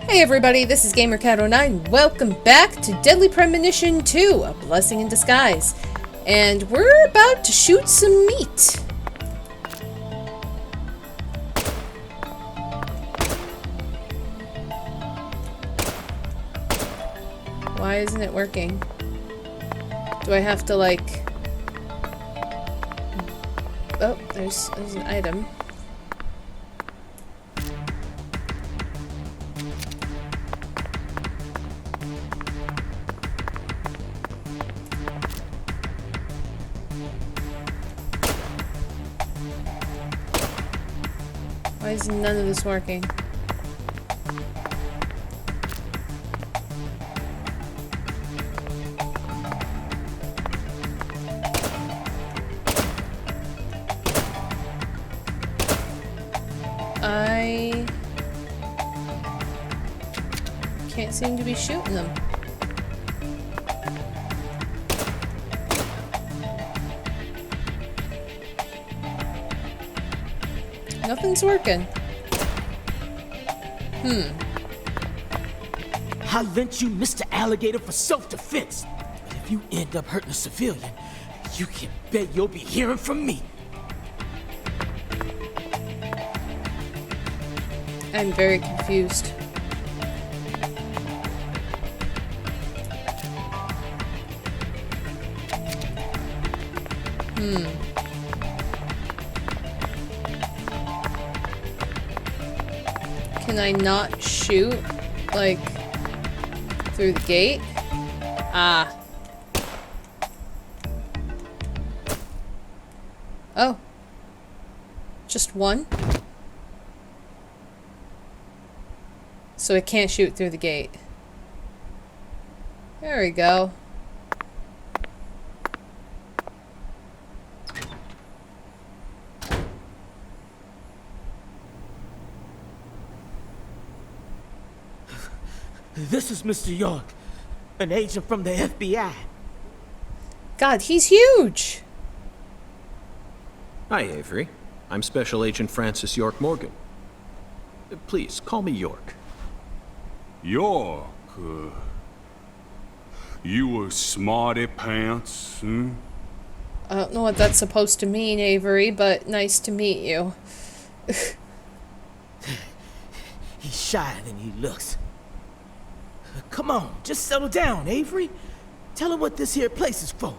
Hey everybody, this is GamerCat09. Welcome back to Deadly Premonition 2, A Blessing in Disguise. And we're about to shoot some meat. Why isn't it working? Do I have to like... Oh, there's an item. Why is none of this working? I can't seem to be shooting them. Nothing's working. I lent you Mr. Alligator for self-defense. But if you end up hurting a civilian, you can bet you'll be hearing from me. I'm very confused. Can I not shoot, like, through the gate? Ah. Oh. Just one? So it can't shoot through the gate. There we go. This is Mr. York, an agent from the FBI. God, he's huge! Hi, Avery. I'm Special Agent Francis York Morgan. Please, call me York. York, you a smarty pants, hmm? I don't know what that's supposed to mean, Avery, but nice to meet you. He's shyer than he looks. Come on, just settle down, Avery. Tell him what this here place is for.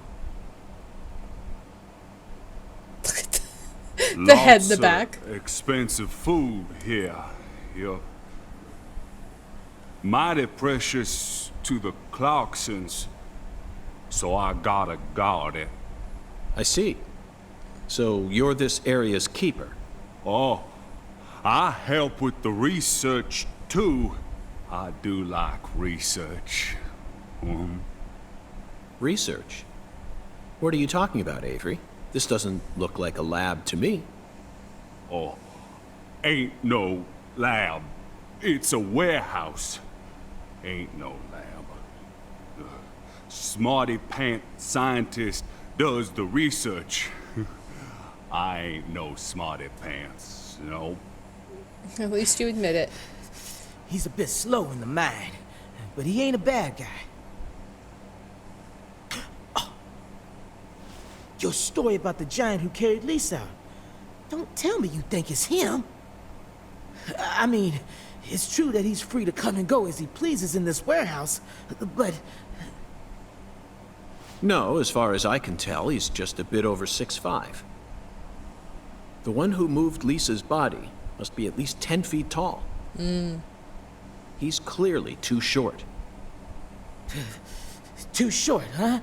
The head in the back. Expensive food here. You're mighty precious to the Clarksons, so I gotta guard it. I see. So you're this area's keeper. Oh, I help with the research too. I do like research. Research? What are you talking about, Avery? This doesn't look like a lab to me. Oh, ain't no lab. It's a warehouse. Ain't no lab. The smarty pant scientist does the research. I ain't no smarty pants, no. At least you admit it. He's a bit slow in the mind, but he ain't a bad guy. Oh. Your story about the giant who carried Lisa out. Don't tell me you think it's him. I mean, it's true that he's free to come and go as he pleases in this warehouse, but... No, as far as I can tell, he's just a bit over 6'5". The one who moved Lisa's body must be at least 10 feet tall. He's clearly too short. Too short, huh?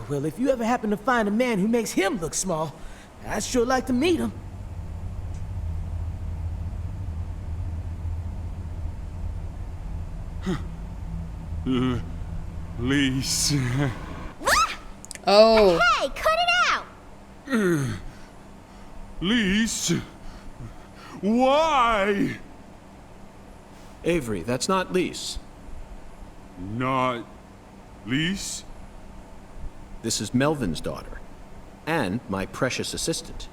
Well, if you ever happen to find a man who makes him look small, I'd sure like to meet him. Lise. Oh. Hey, cut it out! Lise. Why? Avery, that's not Lise. Not Lise? This is Melvin's daughter, and my precious assistant.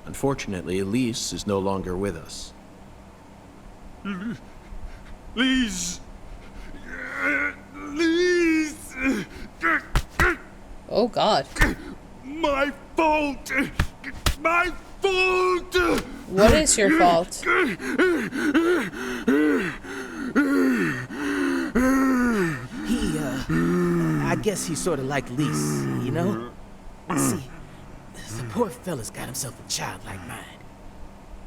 Unfortunately, Elise is no longer with us. Please. Please. Oh, God. My fault. My fault. What is your fault? I guess he's sort of like Lise, you know? See, the poor fella's got himself a childlike mind.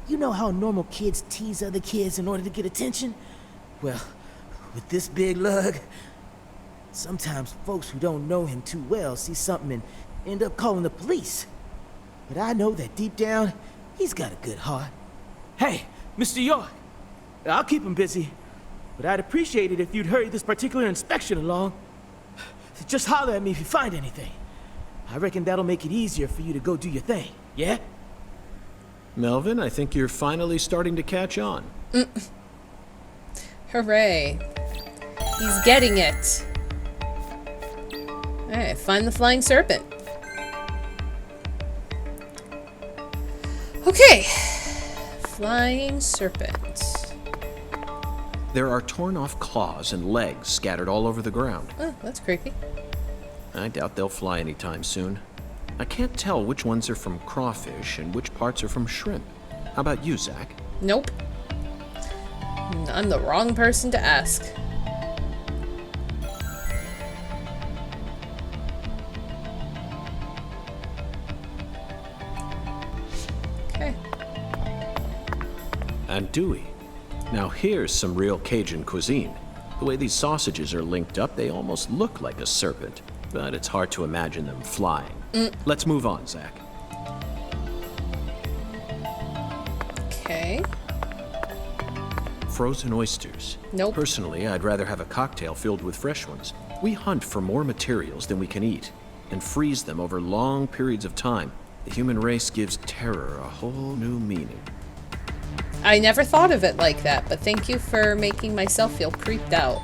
You know how normal kids tease other kids in order to get attention? Well, with this big lug, sometimes folks who don't know him too well see something and end up calling the police. But I know that deep down, he's got a good heart. Hey, Mr. York, I'll keep him busy, but I'd appreciate it if you'd hurry this particular inspection along. Just holler at me if you find anything. I reckon that'll make it easier for you to go do your thing, yeah? Melvin, I think you're finally starting to catch on. Hooray. He's getting it. Alright, find the flying serpent. Okay. Flying serpent. There are torn off claws and legs scattered all over the ground. Oh, that's creepy. I doubt they'll fly anytime soon. I can't tell which ones are from crawfish and which parts are from shrimp. How about you, Zach? Nope. I'm the wrong person to ask. Okay. And Dewey. Now here's some real Cajun cuisine. The way these sausages are linked up, they almost look like a serpent. But it's hard to imagine them flying. Let's move on, Zach. Okay. Frozen oysters. Nope. Personally, I'd rather have a cocktail filled with fresh ones. We hunt for more materials than we can eat, and freeze them over long periods of time. The human race gives terror a whole new meaning. I never thought of it like that, but thank you for making myself feel creeped out.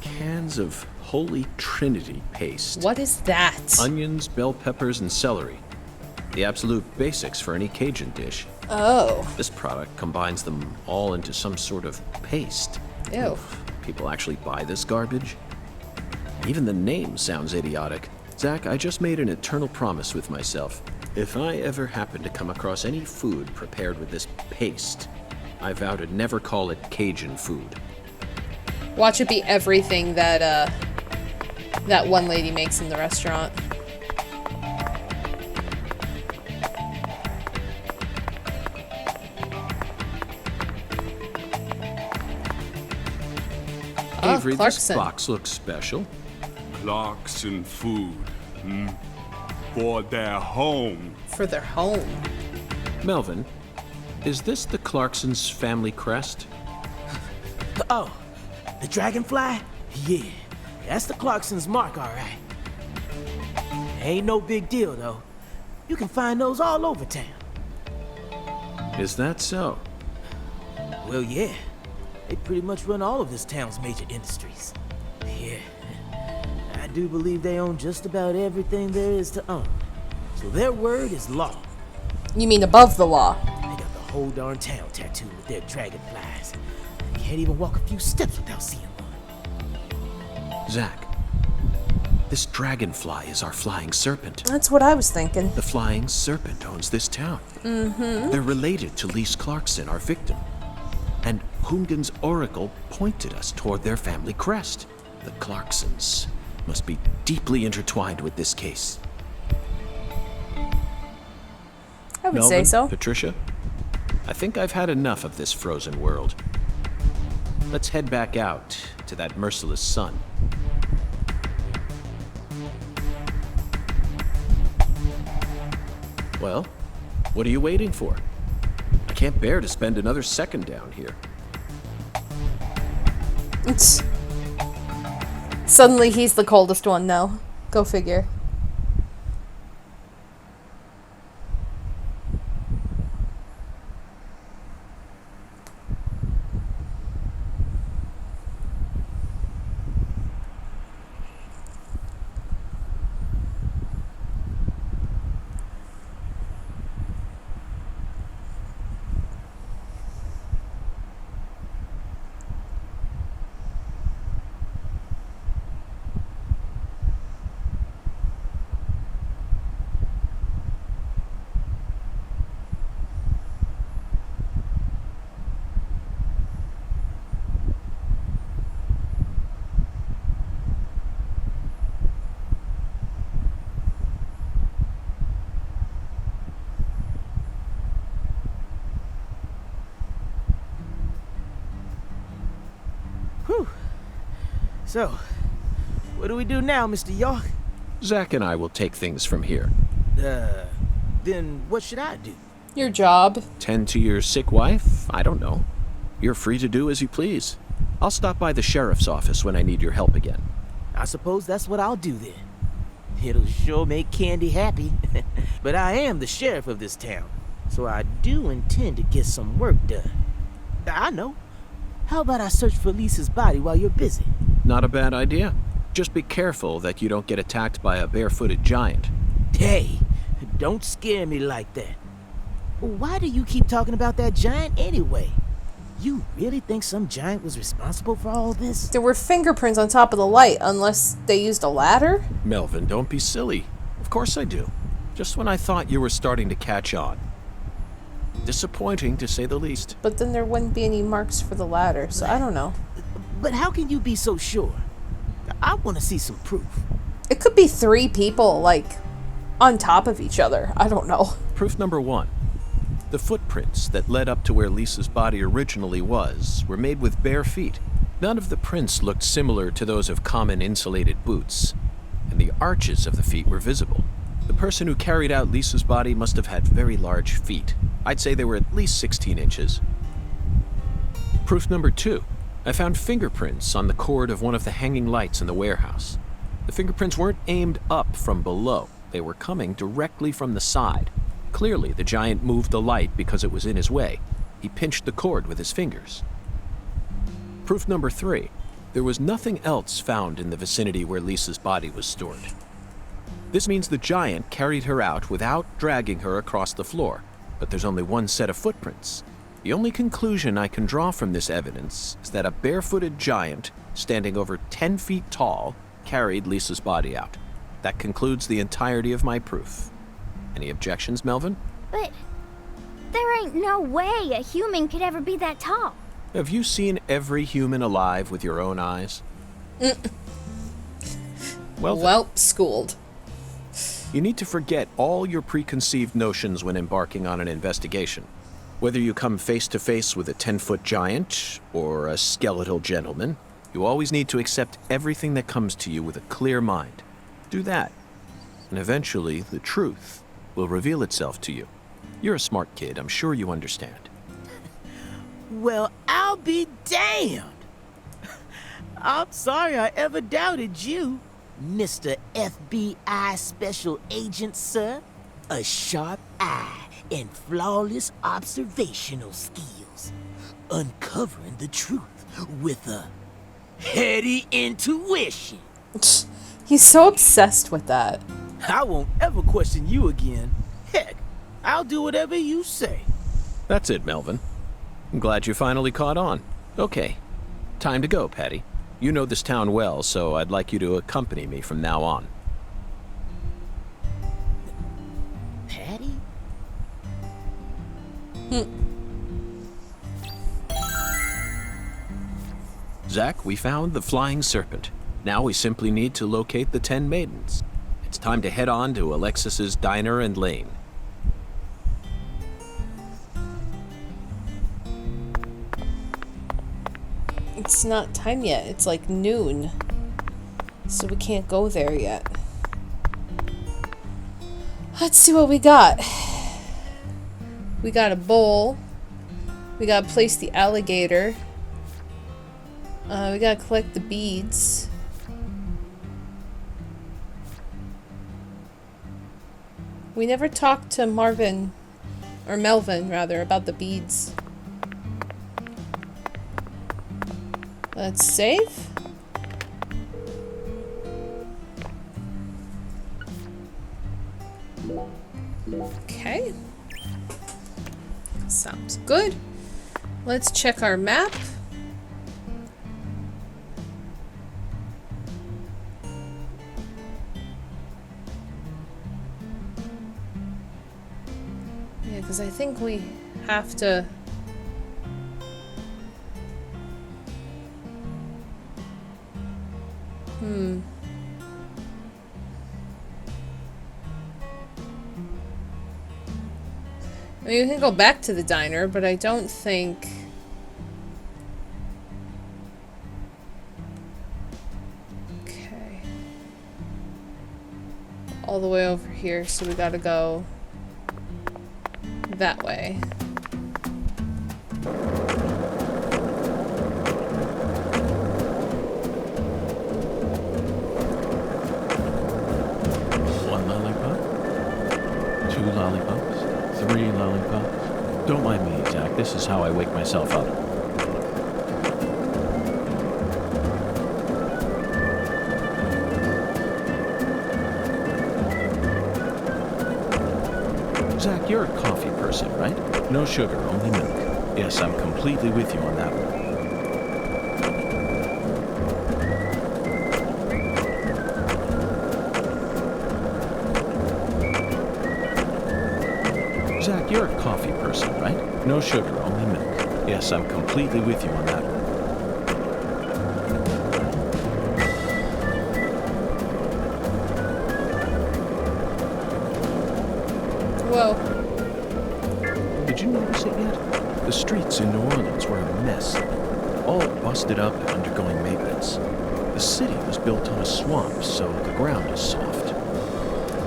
Cans of Holy Trinity paste. What is that? Onions, bell peppers, and celery. The absolute basics for any Cajun dish. Oh. This product combines them all into some sort of paste. Ew. People actually buy this garbage? Even the name sounds idiotic. Zach, I just made an eternal promise with myself. If I ever happen to come across any food prepared with this paste, I vow to never call it Cajun food. Watch it be everything that, that one lady makes in the restaurant. Avery, this Clarkson. box looks special. Clarkson food. For their home. For their home. Melvin, is this the Clarksons' family crest? Oh, the dragonfly? Yeah, that's the Clarksons' mark, all right. Ain't no big deal, though. You can find those all over town. Is that so? Well, yeah. They pretty much run all of this town's major industries. Yeah, I do believe they own just about everything there is to own. So their word is law. You mean above the law? They got the whole darn town tattooed with their dragonflies. You can't even walk a few steps without seeing one. Zach, this dragonfly is our flying serpent. That's what I was thinking. The flying serpent owns this town. They're related to Lise Clarkson, our victim. And Hungan's oracle pointed us toward their family crest. The Clarksons must be deeply intertwined with this case. I would Melvin, say so. Patricia, I think I've had enough of this frozen world. Let's head back out to that merciless sun. Well, what are you waiting for? I can't bear to spend another second down here. Suddenly he's the coldest one now. Go figure. So, what do we do now, Mr. York? Zack and I will take things from here. Then what should I do? Your job. Tend to your sick wife? I don't know. You're free to do as you please. I'll stop by the sheriff's office when I need your help again. I suppose that's what I'll do then. It'll sure make Candy happy. But I am the sheriff of this town, so I do intend to get some work done. I know. How about I search for Lisa's body while you're busy? Not a bad idea. Just be careful that you don't get attacked by a barefooted giant. Hey, don't scare me like that. Why do you keep talking about that giant anyway? You really think some giant was responsible for all this? There were fingerprints on top of the light, unless they used a ladder? Melvin, don't be silly. Of course I do. Just when I thought you were starting to catch on. Disappointing, to say the least. But then there wouldn't be any marks for the ladder, so I don't know. But how can you be so sure? I want to see some proof. It could be 3 people, like, on top of each other. I don't know. Proof number 1. The footprints that led up to where Lisa's body originally was were made with bare feet. None of the prints looked similar to those of common insulated boots, and the arches of the feet were visible. The person who carried out Lisa's body must have had very large feet. I'd say they were at least 16 inches. Proof number 2. I found fingerprints on the cord of one of the hanging lights in the warehouse. The fingerprints weren't aimed up from below. They were coming directly from the side. Clearly, the giant moved the light because it was in his way. He pinched the cord with his fingers. Proof number 3. There was nothing else found in the vicinity where Lisa's body was stored. This means the giant carried her out without dragging her across the floor, but there's only one set of footprints. The only conclusion I can draw from this evidence is that a barefooted giant, standing over 10 feet tall, carried Lisa's body out. That concludes the entirety of my proof. Any objections, Melvin? But there ain't no way a human could ever be that tall. Have you seen every human alive with your own eyes? Well, schooled. You need to forget all your preconceived notions when embarking on an investigation. Whether you come face to face with a 10-foot giant or a skeletal gentleman, you always need to accept everything that comes to you with a clear mind. Do that, and eventually the truth will reveal itself to you. You're a smart kid, I'm sure you understand. Well, I'll be damned. I'm sorry I ever doubted you, Mr. FBI Special Agent, sir. A sharp eye and flawless observational skills. Uncovering the truth with a heady intuition. He's so obsessed with that. I won't ever question you again. Heck, I'll do whatever you say. That's it, Melvin. I'm glad you finally caught on. Okay, time to go, Patty. You know this town well, so I'd like you to accompany me from now on. Patty? Zack, we found the flying serpent. Now we simply need to locate the 10 maidens. It's time to head on to Alexis's diner and lane. It's not time yet. It's like noon. So we can't go there yet. Let's see what we got. We got a bowl. We gotta place the alligator. We gotta collect the beads. We never talked to Marvin, or Melvin rather, about the beads. Let's save. Okay. Sounds good. Let's check our map. Yeah, because I think we have to... I mean, we can go back to the diner, but I don't think... all the way over here, so we gotta go that way. One lollipop? 2 lollipops? 3 lollipops? Don't mind me, Zach. This is how I wake myself up. Zach, you're a coffee person, right? No sugar, only milk. Yes, I'm completely with you on that one. Zach, you're a coffee person, right? No sugar, only milk. Yes, I'm completely with you on that one. Whoa. Did you notice it yet? The streets in New Orleans were a mess. All busted up and undergoing maintenance. The city was built on a swamp, so the ground is soft.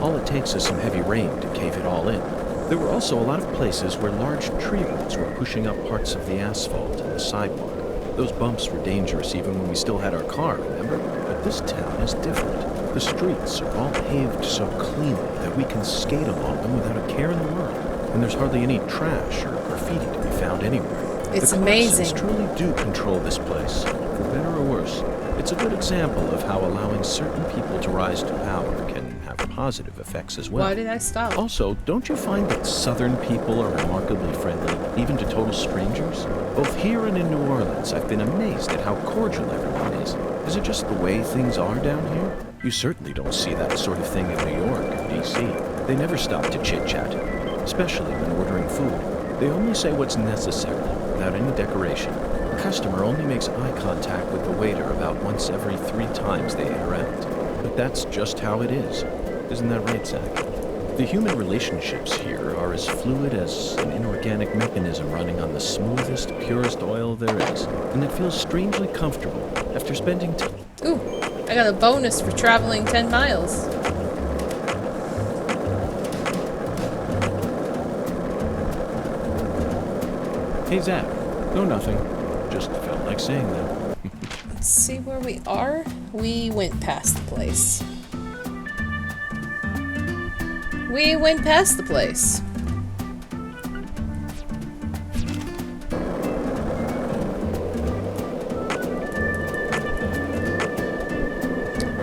All it takes is some heavy rain to cave it all in. There were also a lot of places where large tree roots were pushing up parts of the asphalt and the sidewalk. Those bumps were dangerous even when we still had our car, remember? But this town is different. The streets are all paved so cleanly that we can skate along them without a care in the world. And there's hardly any trash or graffiti to be found anywhere. It's the amazing. Clarsons truly do control this place, for better or worse. It's a good example of how allowing certain people to rise to power can have positive effects as well. Why did I stop? Also, don't you find that Southern people are remarkably friendly, even to total strangers? Both here and in New Orleans, I've been amazed at how cordial everyone is. Is it just the way things are down here? You certainly don't see that sort of thing in New York or D.C. They never stop to chit-chat, especially when ordering food. They only say what's necessary, without any decoration. The customer only makes eye contact with the waiter about once every 3 times they interact. But that's just how it is. Isn't that right, Zach? The human relationships here are as fluid as an inorganic mechanism running on the smoothest, purest oil there is. And it feels strangely comfortable after spending time. Ooh, I got a bonus for traveling 10 miles. Hey, Zach. No, nothing. Just felt like saying that. Let's see where we are. We went past the place. We went past the place.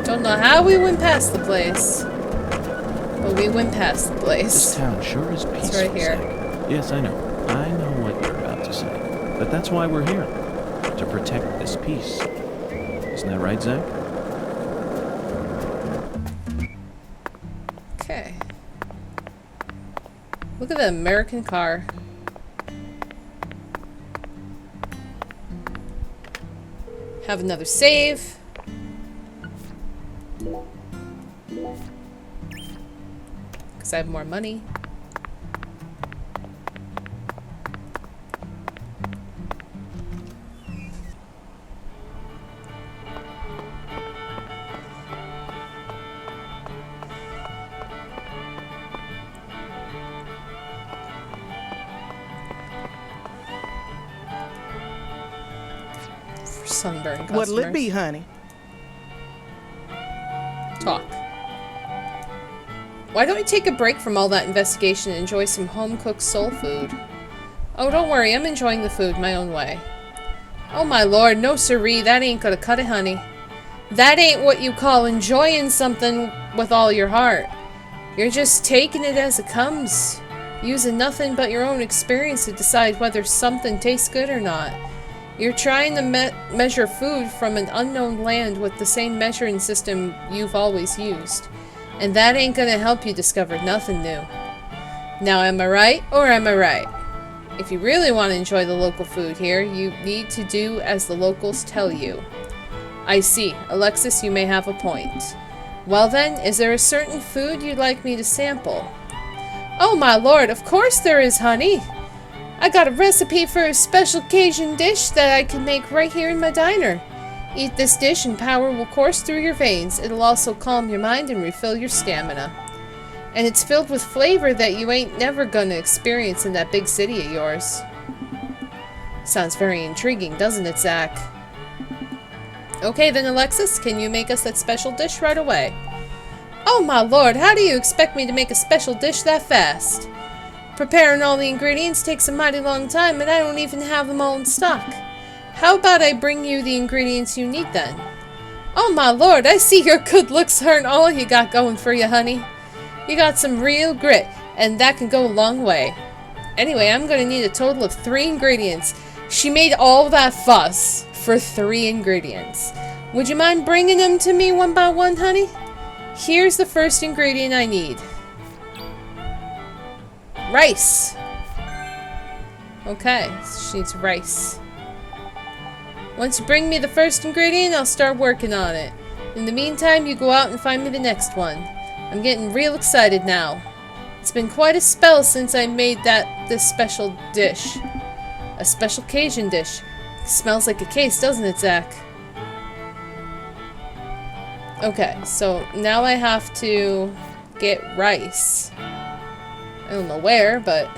Don't know how we went past the place, but we went past the This place. town sure is peaceful, It's right here. Zach. Yes, I know. I know what you're about to say. But that's why we're here. To protect this peace. Isn't that right, Zach? Okay. Look at the American car. Have another save. Because I have more money. For sunburn customers. What'll it be, honey? Talk. Why don't we take a break from all that investigation and enjoy some home-cooked soul food? Oh, don't worry, I'm enjoying the food my own way. Oh my lord, no siree, that ain't gonna cut it, honey. That ain't what you call enjoying something with all your heart. You're just taking it as it comes, using nothing but your own experience to decide whether something tastes good or not. You're trying to measure food from an unknown land with the same measuring system you've always used. And that ain't gonna help you discover nothing new. Now, am I right or am I right? If you really want to enjoy the local food here, you need to do as the locals tell you. I see. Alexis, you may have a point. Well then, is there a certain food you'd like me to sample? Oh my lord, of course there is, honey! I got a recipe for a special Cajun dish that I can make right here in my diner. Eat this dish and power will course through your veins. It'll also calm your mind and refill your stamina. And it's filled with flavor that you ain't never gonna experience in that big city of yours. Sounds very intriguing, doesn't it, Zach? Okay then, Alexis, can you make us that special dish right away? Oh my lord, how do you expect me to make a special dish that fast? Preparing all the ingredients takes a mighty long time, and I don't even have them all in stock. How about I bring you the ingredients you need then? Oh my lord, I see your good looks aren't all you got going for you, honey. You got some real grit, and that can go a long way. Anyway, I'm gonna need a total of 3 ingredients. She made all that fuss for 3 ingredients. Would you mind bringing them to me one by one, honey? Here's the first ingredient I need. Rice. Okay, she needs rice. Once you bring me the first ingredient, I'll start working on it. In the meantime, you go out and find me the next one. I'm getting real excited now. It's been quite a spell since I made this special dish. A special Cajun dish. Smells like a case, doesn't it, Zach? Okay, so now I have to get rice. I don't know where, but...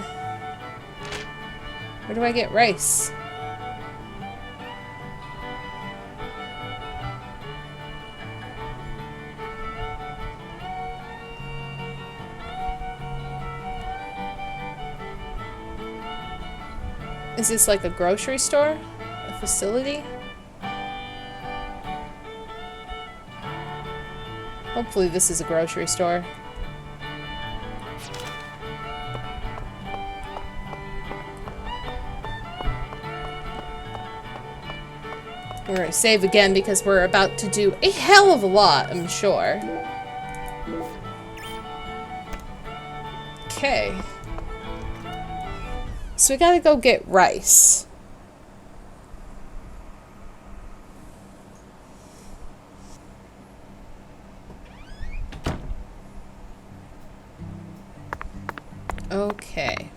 where do I get rice? Is this like a grocery store? A facility? Hopefully this is a grocery store. We're gonna save again because we're about to do a hell of a lot, I'm sure. Okay. So we gotta go get rice. Okay.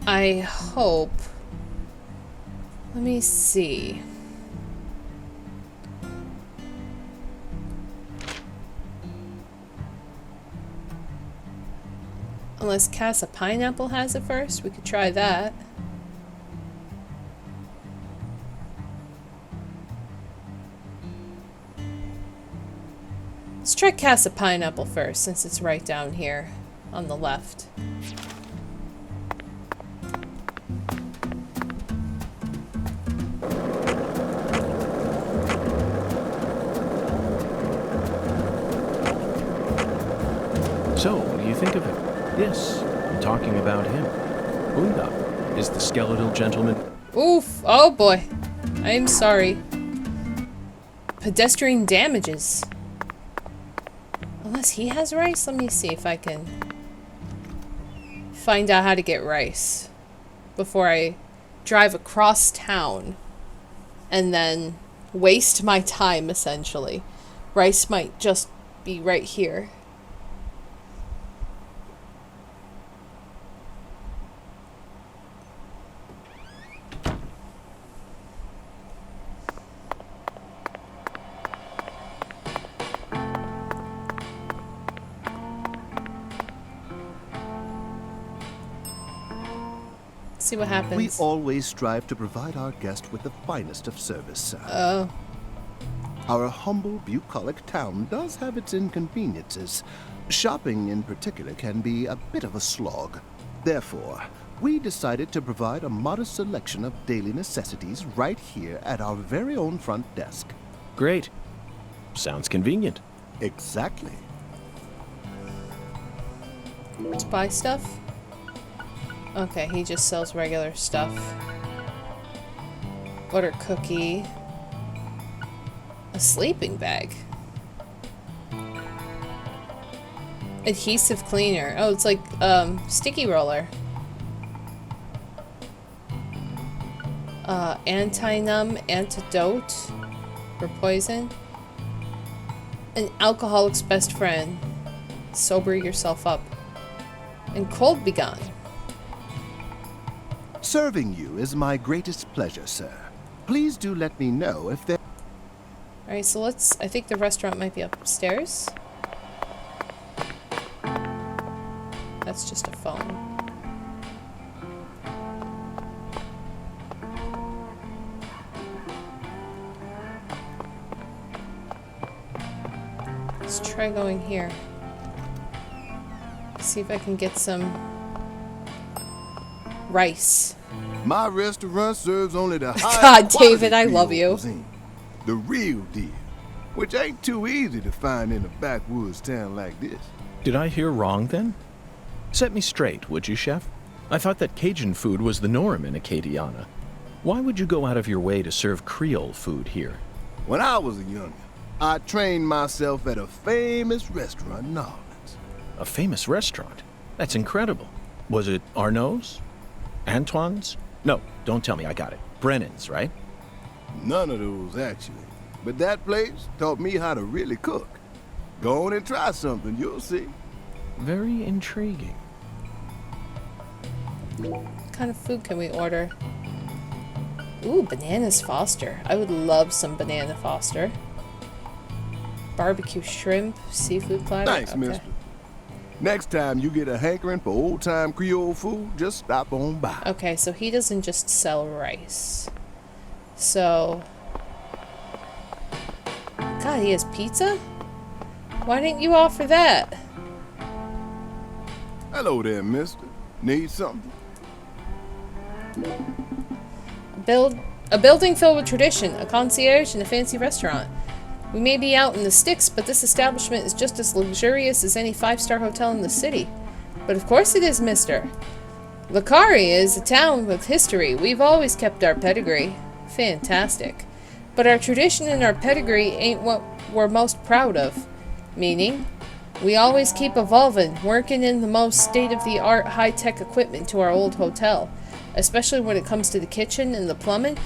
I hope... let me see. Unless Casa Pineapple has it first, we could try that. Let's try Casa Pineapple first, since it's right down here on the left. So, what do you think of him? Yes, I'm talking about him. Bunda is the skeletal gentleman. Oof! Oh boy. I'm sorry. Pedestrian damages. Unless he has rice? Let me see if I can find out how to get rice before I drive across town and then waste my time, essentially. Rice might just be right here. See what happens. We always strive to provide our guest with the finest of service, sir. Oh. Our humble, bucolic town does have its inconveniences. Shopping, in particular, can be a bit of a slog. Therefore, we decided to provide a modest selection of daily necessities right here at our very own front desk. Great. Sounds convenient. Exactly. To buy stuff? Okay, he just sells regular stuff. Order cookie. A sleeping bag. Adhesive cleaner. Oh, it's like, sticky roller. Anti-numb antidote for poison. An alcoholic's best friend. Sober yourself up. And cold be gone. Serving you is my greatest pleasure, sir. Please do let me know if there... Alright, so let's... I think the restaurant might be upstairs. That's just a phone. Let's try going here. See if I can get some rice. My restaurant serves only the highest God, David, quality I love Creole you. cuisine. The real deal, which ain't too easy to find in a backwoods town like this. Did I hear wrong then? Set me straight, would you, Chef? I thought that Cajun food was the norm in Acadiana. Why would you go out of your way to serve Creole food here? When I was a youngin', I trained myself at a famous restaurant in New Orleans. A famous restaurant? That's incredible. Was it Arnaud's? Antoine's? No, don't tell me, I got it. Brennan's, right? None of those, actually. But that place taught me how to really cook. Go on and try something, you'll see. Very intriguing. What kind of food can we order? Ooh, bananas Foster. I would love some banana Foster. Barbecue shrimp, seafood platter. Thanks, Okay. mister. Next time you get a hankering for old-time Creole food, just stop on by. Okay, so he doesn't just sell rice. So... God, he has pizza? Why didn't you offer that? Hello there, mister. Need something? A building filled with tradition, a concierge, and a fancy restaurant. We may be out in the sticks, but this establishment is just as luxurious as any five-star hotel in the city. But of course it is, mister. Lacari is a town with history. We've always kept our pedigree. Fantastic. But our tradition and our pedigree ain't what we're most proud of. Meaning, we always keep evolving, working in the most state-of-the-art high-tech equipment to our old hotel. Especially when it comes to the kitchen and the plumbing.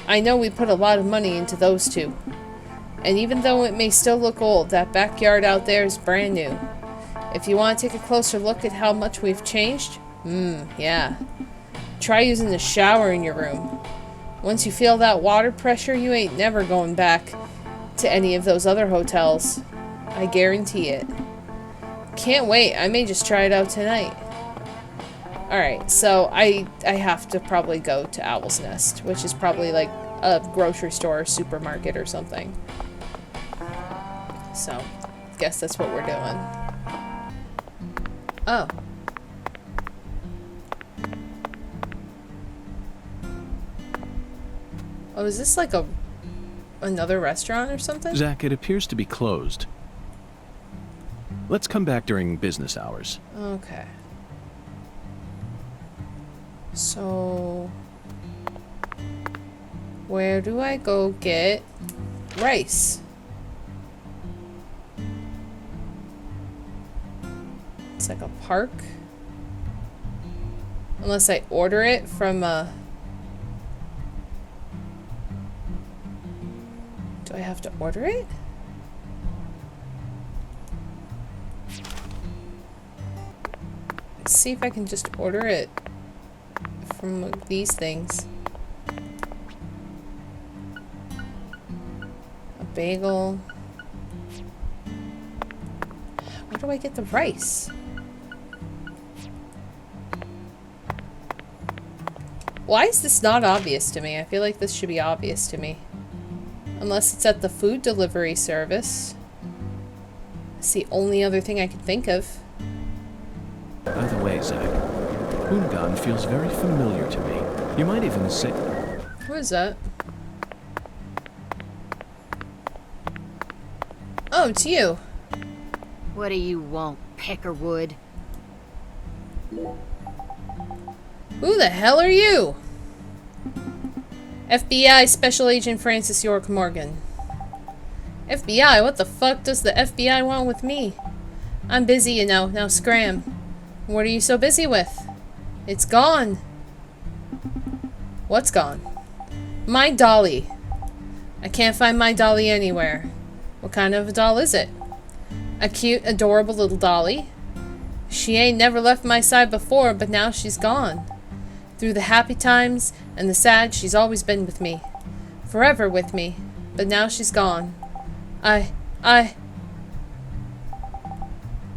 I know we put a lot of money into those two. And even though it may still look old, that backyard out there is brand new. If you want to take a closer look at how much we've changed, yeah. Try using the shower in your room. Once you feel that water pressure, you ain't never going back to any of those other hotels. I guarantee it. Can't wait, I may just try it out tonight. Alright, so I have to probably go to Owl's Nest, which is probably like a grocery store or supermarket or something. So, guess that's what we're doing. Oh. Oh, is this like another restaurant or something? Zach, it appears to be closed. Let's come back during business hours. Okay. So, where do I go get rice? It's like a park. Unless I order it from a... Do I have to order it? Let's see if I can just order it from these things. A bagel. Where do I get the rice? Why is this not obvious to me? I feel like this should be obvious to me. Unless it's at the food delivery service. It's the only other thing I could think of. By the way, Zach, Hoongan feels very familiar to me. You might even say... Who is that? Oh, it's you. What do you want, Peckerwood? Who the hell are you? FBI Special Agent Francis York Morgan. FBI? What the fuck does the FBI want with me? I'm busy, you know. Now scram. What are you so busy with? It's gone. What's gone? My dolly. I can't find my dolly anywhere. What kind of a doll is it? A cute, adorable little dolly. She ain't never left my side before, but now she's gone. Through the happy times and the sad, she's always been with me. Forever with me. But now she's gone.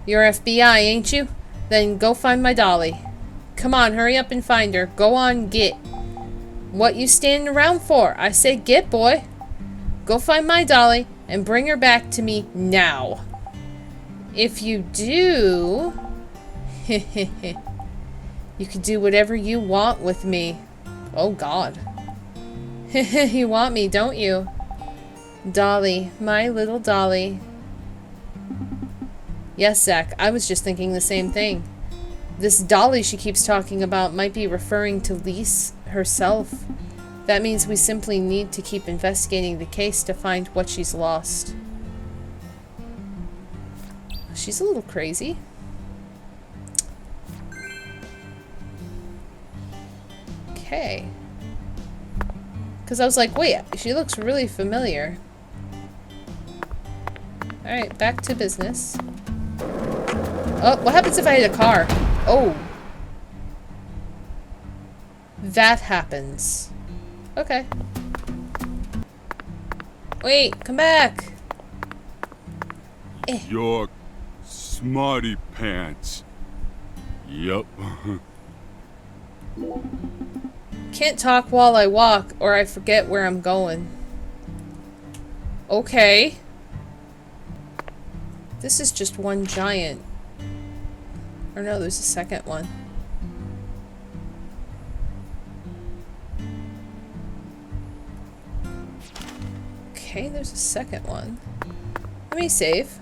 You're FBI, ain't you? Then go find my dolly. Come on, hurry up and find her. Go on, get. What you standing around for? I say get, boy. Go find my dolly and bring her back to me now. If you do... you can do whatever you want with me. Oh, God. You want me, don't you? Dolly, my little dolly. Yes, Zach, I was just thinking the same thing. This dolly she keeps talking about might be referring to Lise herself. That means we simply need to keep investigating the case to find what she's lost. She's a little crazy. Okay. Because I was like, wait, she looks really familiar. Alright, back to business. Oh, what happens if I hit a car? Oh. That happens. Okay. Wait, come back. Your smarty pants. Yup. Can't talk while I walk, or I forget where I'm going. Okay. This is just one giant. Or no, there's a second one. Okay, there's a second one. Let me save.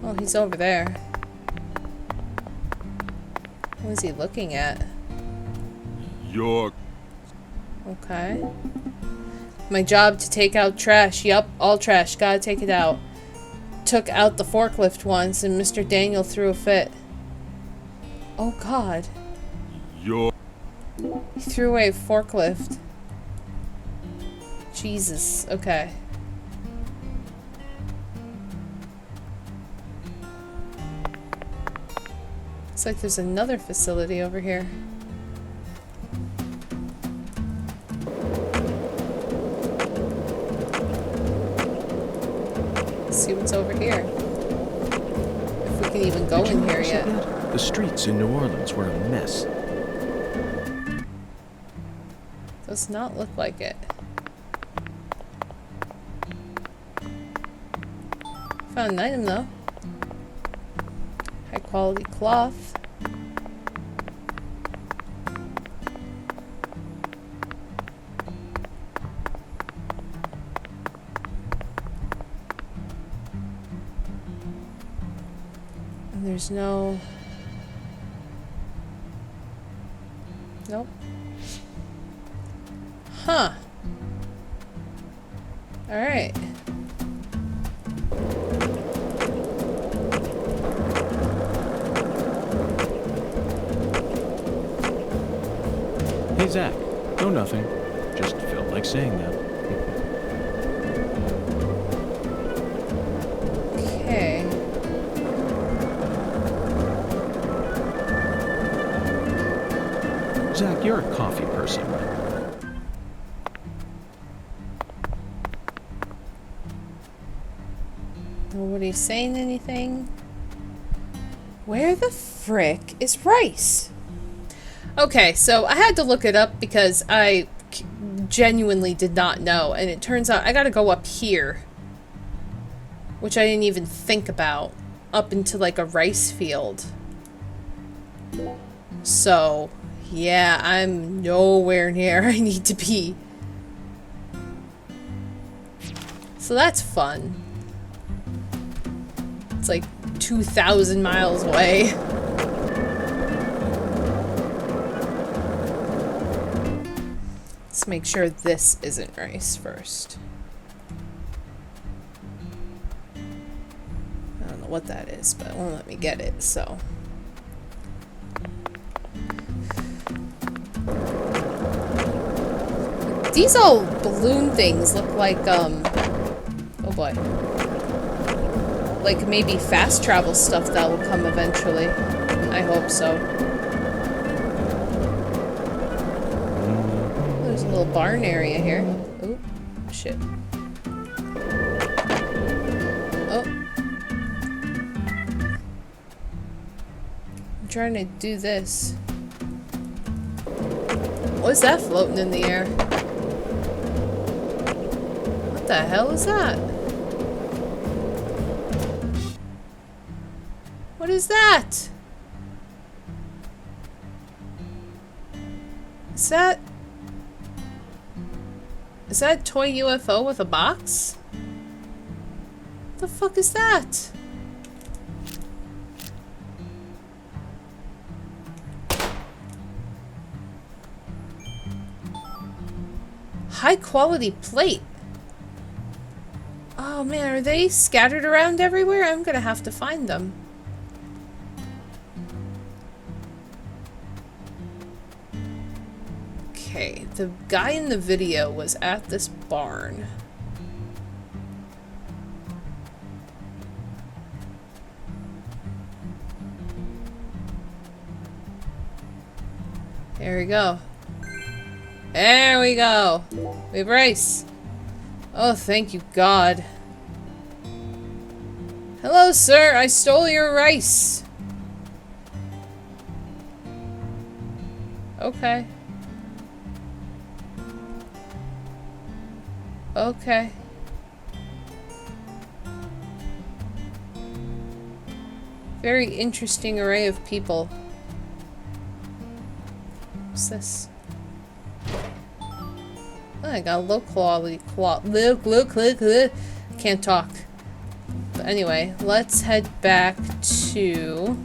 Oh, he's over there. What is he looking at? Your Okay. My job to take out trash. Yup, all trash. Gotta take it out. Took out the forklift once and Mr. Daniel threw a fit. Oh God. your He threw away a forklift. Jesus. Okay. Looks like there's another facility over here. Let's see what's over here. If we can even go in here yet. The streets in New Orleans were a mess. Does not look like it. Found an item though. High quality cloth. And there's no... Nope. Huh. Alright. Hey, Zach. No, nothing. Just felt like saying that. Okay. Zach, you're a coffee person, right? Nobody's saying anything. Where the frick is Rice? Okay, so I had to look it up because I genuinely did not know, and it turns out I gotta go up here, which I didn't even think about, up into like a rice field. So, yeah, I'm nowhere near I need to be. So that's fun. It's like 2,000 miles away. Let's make sure this isn't rice first. I don't know what that is, but it won't let me get it, so. These all balloon things look like, oh boy. Like maybe fast travel stuff that will come eventually. I hope so. There's a little barn area here. Oh, shit. Oh. I'm trying to do this. What's that floating in the air? What the hell is that? What is that? Is that a toy UFO with a box? What the fuck is that? High quality plate. Oh man, are they scattered around everywhere? I'm gonna have to find them. Okay, the guy in the video was at this barn. There we go. There we go. We brace. Oh, thank you, God. Hello, sir. I stole your rice. Okay. Okay. Very interesting array of people. What's this? Oh, I got a low quality can't talk. But anyway, let's head back to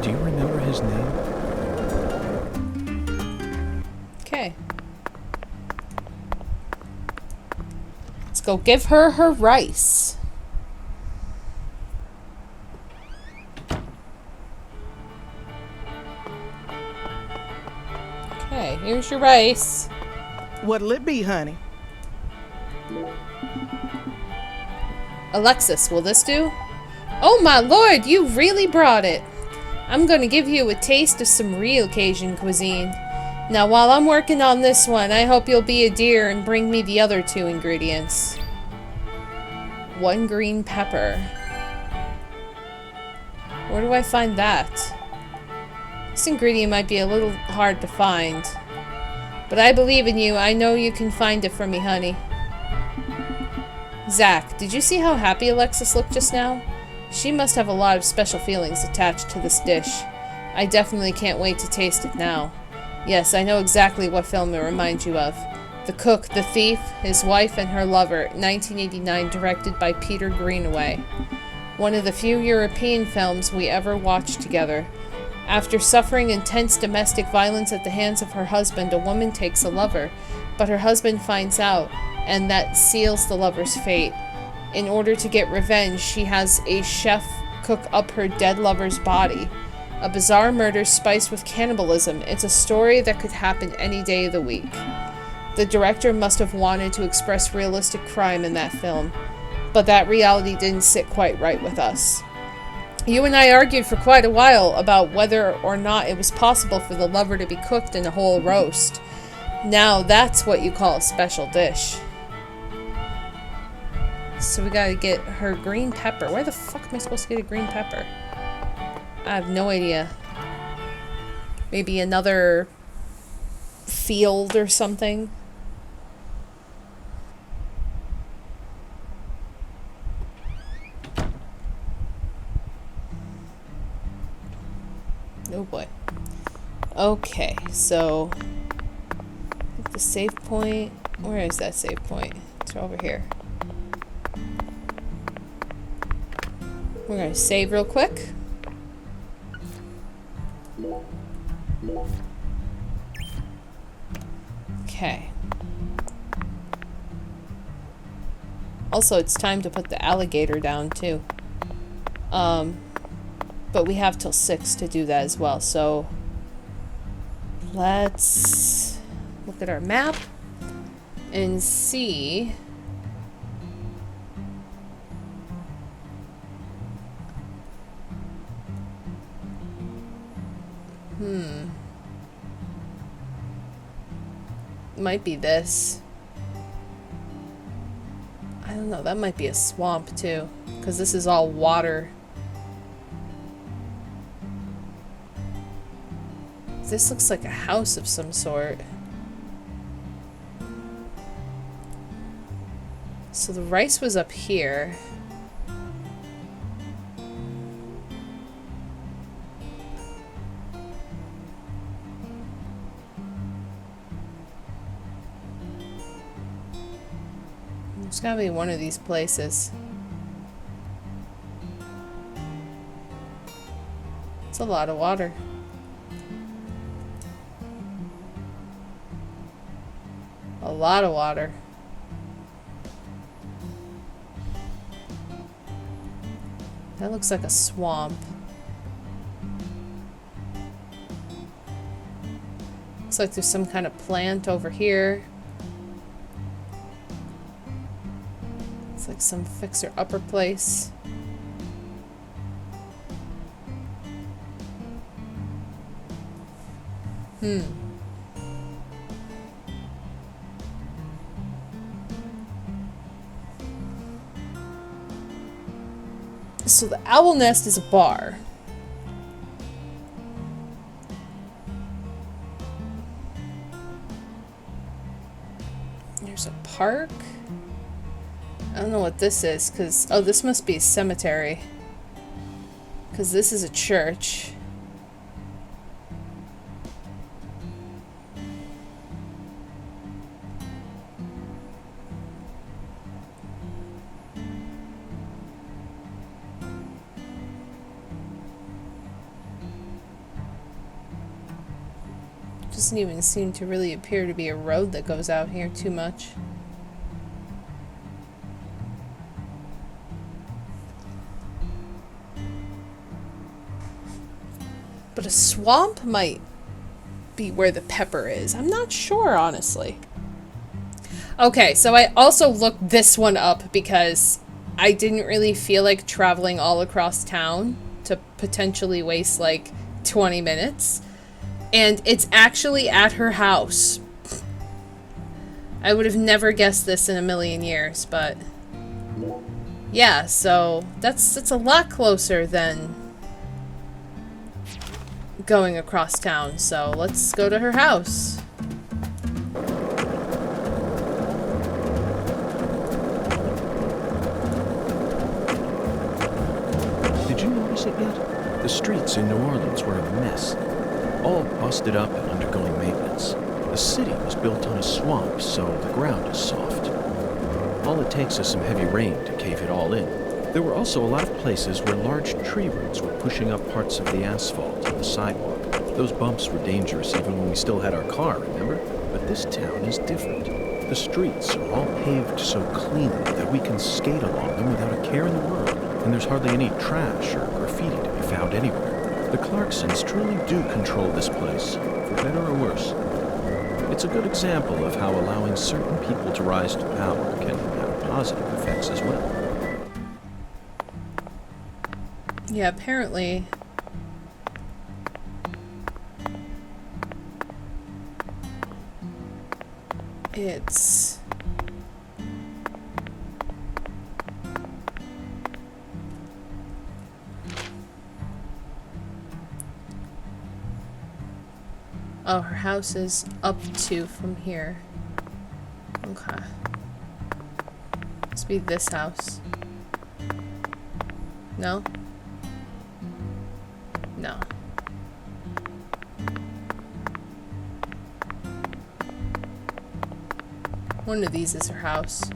Do you remember his name? okay. Let's go give her her rice. Okay, here's your rice. What'll it be, honey? Alexis, will this do? Oh my lord, you really brought it. I'm gonna give you a taste of some real Cajun cuisine. Now while I'm working on this one, I hope you'll be a dear and bring me the other 2 ingredients. 1 green pepper. Where do I find that? This ingredient might be a little hard to find. But I believe in you. I know you can find it for me, honey. Zach, did you see how happy Alexis looked just now? She must have a lot of special feelings attached to this dish. I definitely can't wait to taste it now. Yes, I know exactly what film it reminds you of. The Cook, the Thief, His Wife and Her Lover, 1989, directed by Peter Greenaway. One of the few European films we ever watched together. After suffering intense domestic violence at the hands of her husband, a woman takes a lover, but her husband finds out, and that seals the lover's fate. In order to get revenge, she has a chef cook up her dead lover's body. A bizarre murder spiced with cannibalism. It's a story that could happen any day of the week. The director must have wanted to express realistic crime in that film, but that reality didn't sit quite right with us. You and I argued for quite a while about whether or not it was possible for the lover to be cooked in a whole roast. Now that's what you call a special dish. So we gotta get her green pepper. Where the fuck am I supposed to get a green pepper? I have no idea. Maybe another field or something. Oh boy. Okay, so the save point. Where is that save point? It's over here. We're gonna save real quick. Okay. Also, it's time to put the alligator down, too. But we have till 6 to do that as well, so... Let's look at our map and see... Might be this. I don't know, that might be a swamp too, because this is all water. This looks like a house of some sort. So the rice was up here. It's gotta be one of these places. It's a lot of water. A lot of water. That looks like a swamp. Looks like there's some kind of plant over here. It's like some fixer-upper place. So the Owl Nest is a bar. There's a park. I don't know what this is, because... Oh, this must be a cemetery. Because this is a church. Doesn't even seem to really appear to be a road that goes out here too much. But a swamp might be where the pepper is. I'm not sure, honestly. Okay, so I also looked this one up because I didn't really feel like traveling all across town to potentially waste like 20 minutes. And it's actually at her house. I would have never guessed this in a million years, but... Yeah, so that's a lot closer than going across town. So let's go to her house. Did you notice it yet? The streets in New Orleans were a mess. All busted up and undergoing maintenance. The city was built on a swamp, so the ground is soft. All it takes is some heavy rain to cave it all in. There were also a lot of places where large tree roots were pushing up parts of the asphalt and the sidewalk. Those bumps were dangerous even when we still had our car, remember? But this town is different. The streets are all paved so cleanly that we can skate along them without a care in the world. And there's hardly any trash or graffiti to be found anywhere. The Clarksons truly do control this place, for better or worse. It's a good example of how allowing certain people to rise to power can have positive effects as well. Yeah, apparently... It's... Oh, her house is up 2 from here. Okay. Must be this house. No? No. One of these is her house.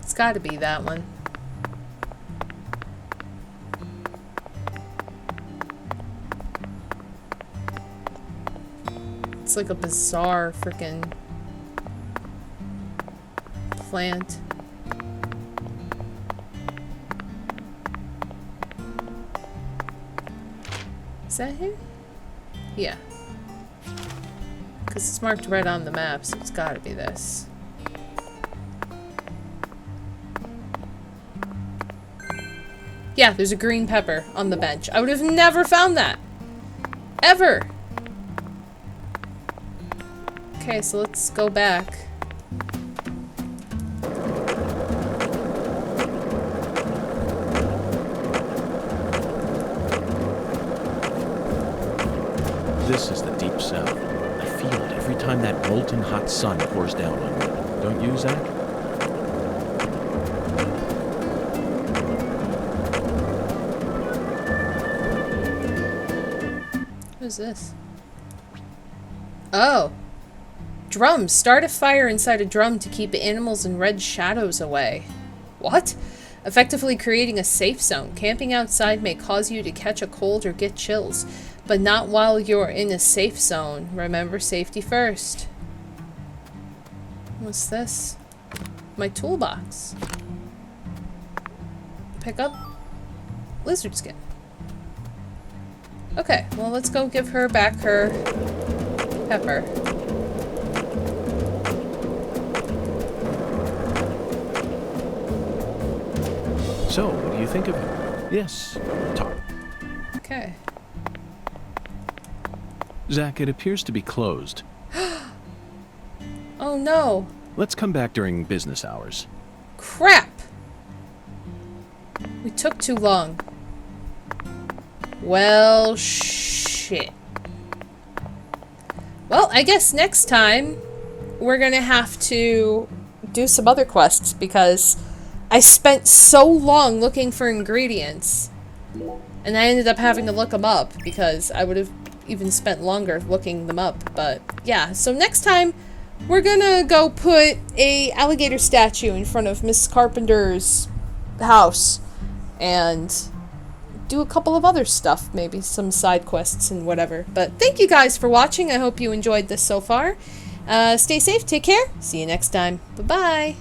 It's gotta be that one. It's like a bizarre freaking plant. Is that him? Yeah. Because it's marked red on the map, so it's gotta be this. Yeah, there's a green pepper on the bench. I would have never found that. Ever. Okay, so let's go back. This is the deep south. I feel it every time that molten hot sun pours down on me. Don't you, Zach? What is this? Oh. Drums. Start a fire inside a drum to keep animals and red shadows away. What? Effectively creating a safe zone. Camping outside may cause you to catch a cold or get chills, but not while you're in a safe zone. Remember, safety first. What's this? My toolbox. Pick up lizard skin. Okay, well, let's go give her back her pepper. So, what do you think of him? Yes, talk. Okay. Zach, it appears to be closed. Oh no. Let's come back during business hours. Crap! We took too long. Well, shit. Well, I guess next time we're gonna have to do some other quests because I spent so long looking for ingredients and I ended up having to look them up because I would have even spent longer looking them up. But yeah, so next time we're gonna go put a alligator statue in front of Miss Carpenter's house and do a couple of other stuff, maybe some side quests and whatever. But thank you guys for watching. I hope you enjoyed this so far. Stay safe, take care, see you next time. Bye-bye.